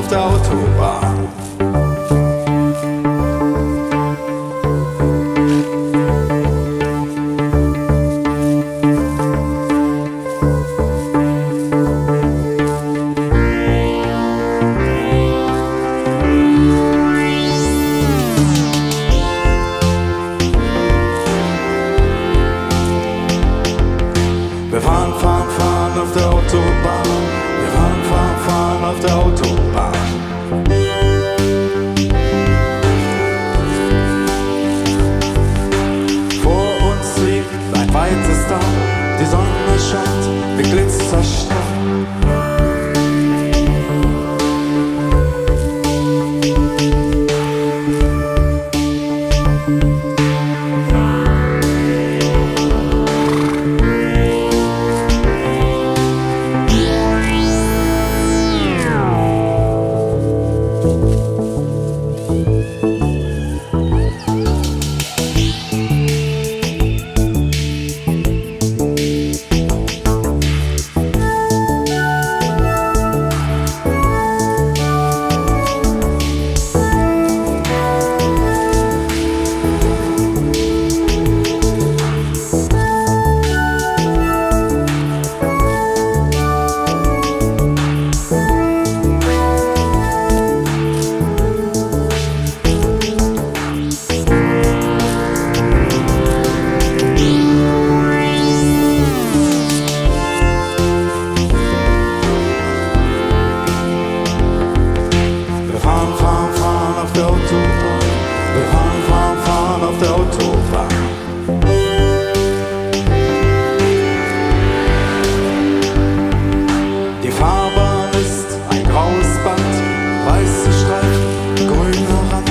auf der Autobahn. Wir fahren, fahren, fahren auf der Autobahn. Wir fahren, fahren, fahren auf der Autobahn. Vor uns liegt ein weites Tal. Die Sonne scheint wie Glitzerstahl. Die Fahrbahn ist ein graues Band, weiße Streifen, grüner Rand.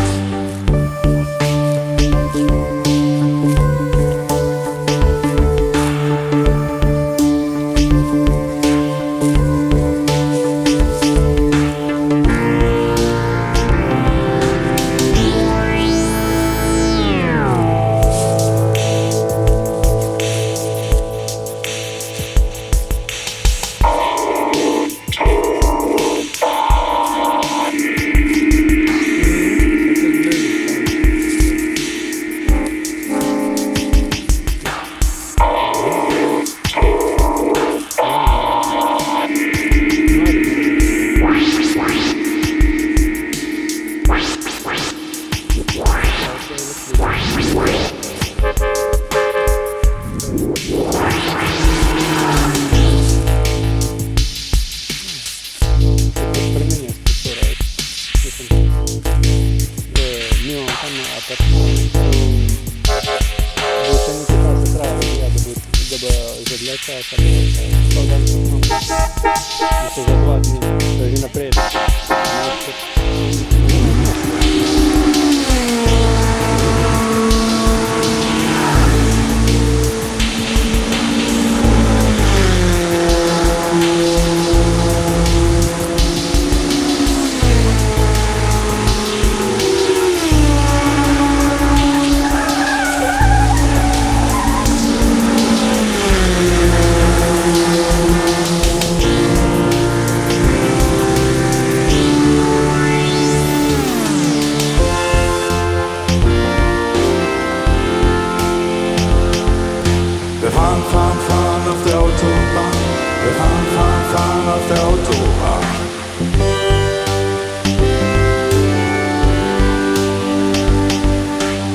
Wir fahren, fahren, fahren auf der Autobahn. Wir fahren, fahren, fahren auf der Autobahn.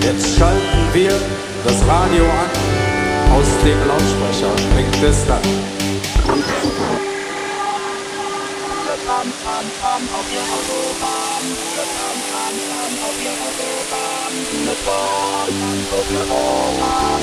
Jetzt schalten wir das Radio an. Aus dem Lautsprecher klingt es dann. Auf der Autobahn. Auf der Autobahn. Auf der Autobahn.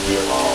Прикольно.